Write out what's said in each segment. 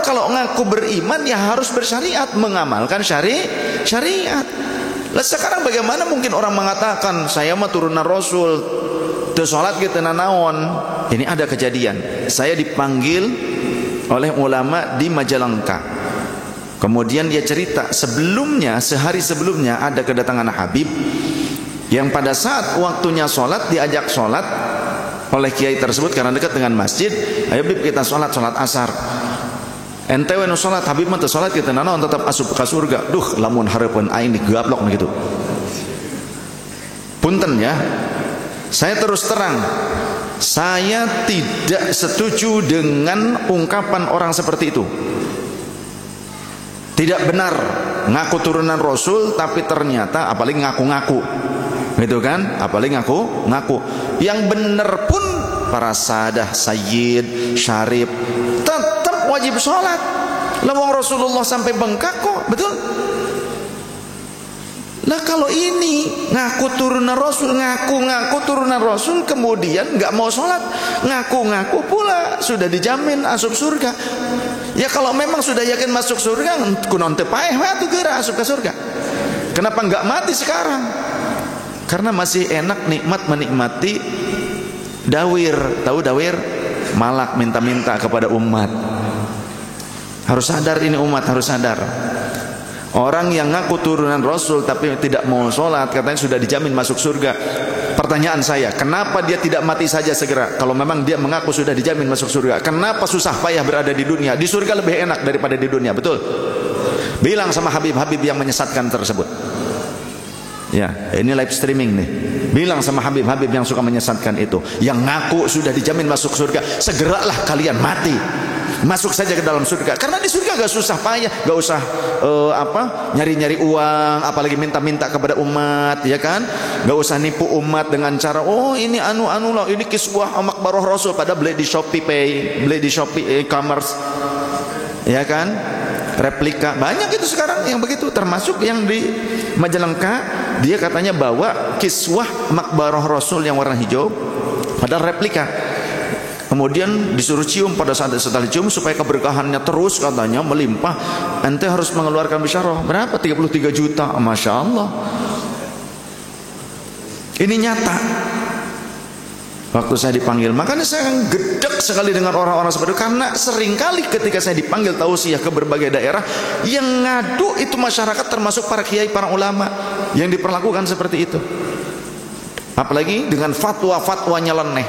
kalau ngaku beriman ya harus bersyariat, mengamalkan syariat. Lah sekarang bagaimana mungkin orang mengatakan saya mah turunan Rasul, teu salat gitu nanaon. Ini ada kejadian. Saya dipanggil oleh ulama di Majalengka. Kemudian dia cerita sebelumnya, sehari sebelumnya ada kedatangan Habib yang pada saat waktunya sholat diajak sholat oleh kiai tersebut karena dekat dengan masjid. Ayo Habib kita sholat asar. Ente we nu sholat, Habib mah teu sholat kita nanaon tetap asup ka surga. Duh lamun hareupeun aing digablok gitu. Punten ya. Saya terus terang, saya tidak setuju dengan ungkapan orang seperti itu. Tidak benar ngaku turunan Rasul tapi ternyata apalagi ngaku-ngaku. Gitu kan? Apalagi ngaku. Yang benar pun para sadah, sayyid, syarif tetap wajib sholat. Lawang Rasulullah sampai bengkak kok, betul? Nah kalau ini ngaku turunan Rasul, ngaku turunan Rasul, kemudian nggak mau sholat, ngaku pula sudah dijamin masuk surga. Ya kalau memang sudah yakin masuk surga, kunon teu paeh mah atuh geura asup ke surga. Kenapa nggak mati sekarang? Karena masih enak nikmat menikmati dawir. Tahu dawir? Malak minta-minta kepada umat. Harus sadar ini umat, harus sadar. Orang yang ngaku turunan Rasul tapi tidak mau sholat, katanya sudah dijamin masuk surga. Pertanyaan saya, kenapa dia tidak mati saja segera? Kalau memang dia mengaku sudah dijamin masuk surga, kenapa susah payah berada di dunia? Di surga lebih enak daripada di dunia, betul? Bilang sama Habib-Habib yang menyesatkan tersebut. Ya, ini live streaming nih. Bilang sama Habib-Habib yang suka menyesatkan itu, yang ngaku sudah dijamin masuk surga, segeralah kalian mati. Masuk saja ke dalam surga. Karena di surga gak susah payah, gak usah nyari-nyari uang, apalagi minta-minta kepada umat, ya kan? Gak usah nipu umat dengan cara ini anu lah, ini kiswah makbaroh Rasul, pada beli di Shopee Pay, beli di Shopee e-commerce, ya kan? Replika banyak itu sekarang yang begitu, termasuk yang di Majalengka, dia katanya bawa kiswah makbaroh Rasul yang warna hijau, padahal replika. Kemudian disuruh cium pada saat setelah cium supaya keberkahannya terus katanya melimpah. Ente harus mengeluarkan bisyarah berapa? 33 juta. Masya Allah. Ini nyata. Waktu saya dipanggil, makanya saya gedek sekali dengan orang-orang seperti itu, karena seringkali ketika saya dipanggil tausiah ke berbagai daerah, yang ngadu itu masyarakat, termasuk para kiai, para ulama yang diperlakukan seperti itu. Apalagi dengan fatwa-fatwa nyeleneh.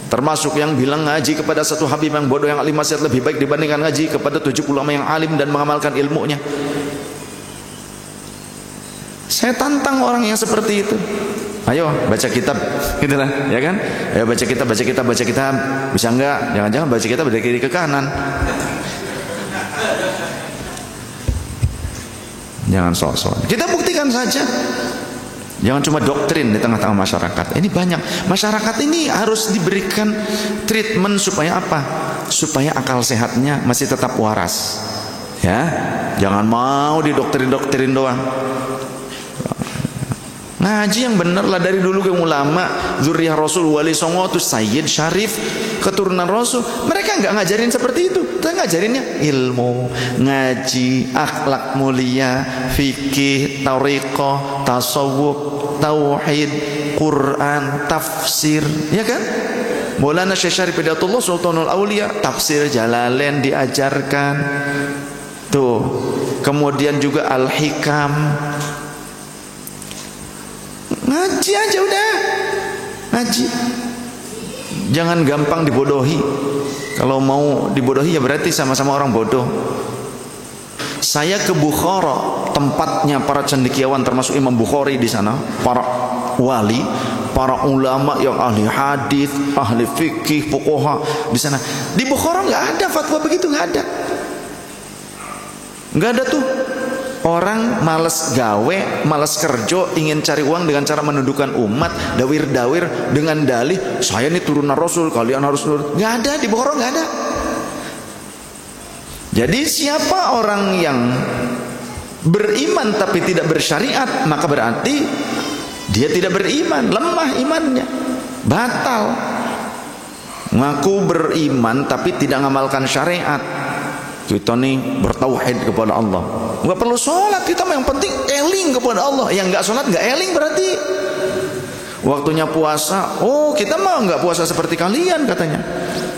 Termasuk yang bilang ngaji kepada satu habib yang bodoh yang alim maksiat lebih baik dibandingkan ngaji kepada 70 ulama yang alim dan mengamalkan ilmunya. Saya tantang orang yang seperti itu. Ayo baca kitab, gitulah, ya kan? Ayo baca kitab. Bisa enggak? Jangan-jangan baca kitab dari kiri ke kanan. Jangan sok-sok. Kita buktikan saja. Jangan cuma doktrin di tengah-tengah masyarakat. Ini banyak. Masyarakat ini harus diberikan treatment supaya apa? Supaya akal sehatnya masih tetap waras. Ya, jangan mau didoktrin-doktrin doang. Ngaji yang benar lah, dari dulu ke ulama, zuriyah Rasul, wali songo, tuh sayyid, syarif, keturunan Rasul. Mereka nggak ngajarin seperti itu. Mereka ngajarinnya ilmu, ngaji, akhlak mulia, fikih, tariqah, tasawuf, tauhid, Quran, tafsir, ya kan? Maulana Syekh Syarif Hidayatullah Sultanul Aulia, tafsir Jalalain diajarkan. Tuh. Kemudian juga Al-Hikam. Ngaji aja udah. Ngaji. Jangan gampang dibodohi. Kalau mau dibodohi ya berarti sama-sama orang bodoh. Saya ke Bukhara, tempatnya para cendekiawan termasuk Imam Bukhari di sana, para wali, para ulama yang ahli hadis, ahli fikih, fuqaha di sana. Di Bukhara nggak ada fatwa begitu, nggak ada. Nggak ada tuh. Orang malas gawe, malas kerja, ingin cari uang dengan cara menundukkan umat, dawir-dawir dengan dalih saya ini turunan Rasul, kalian harus nurut. Nggak ada di Bukhara, nggak ada. Jadi siapa orang yang beriman tapi tidak bersyariat, maka berarti dia tidak beriman, lemah imannya, batal. Ngaku beriman tapi tidak ngamalkan syariat. Kita nih bertauhid kepada Allah, nggak perlu sholat kita, yang penting eling kepada Allah. Yang nggak sholat nggak eling berarti. Waktunya puasa, oh kita mah nggak puasa seperti kalian katanya,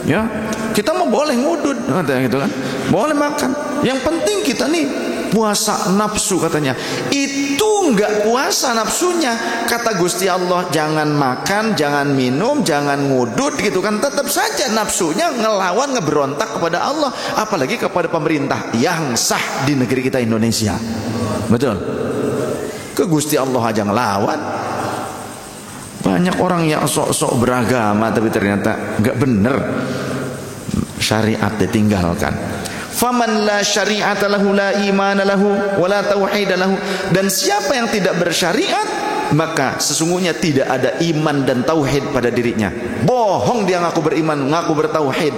ya kita mah boleh ngudud katanya gitu kan, boleh makan. Yang penting kita nih puasa nafsu katanya. Itu nggak puasa nafsunya. Kata Gusti Allah, jangan makan, jangan minum, jangan ngudud gitu kan. Tetap saja nafsunya ngelawan, ngeberontak kepada Allah, apalagi kepada pemerintah yang sah di negeri kita Indonesia. Betul. Ke Gusti Allah aja ngelawan. Banyak orang yang sok-sok beragama tapi ternyata nggak bener, syariat ditinggalkan. Faman la syari'ata lahu la imana lahu wa la tauhid lahu. Dan siapa yang tidak bersyariat, maka sesungguhnya tidak ada iman dan tauhid pada dirinya. Bohong dia ngaku beriman, ngaku bertauhid.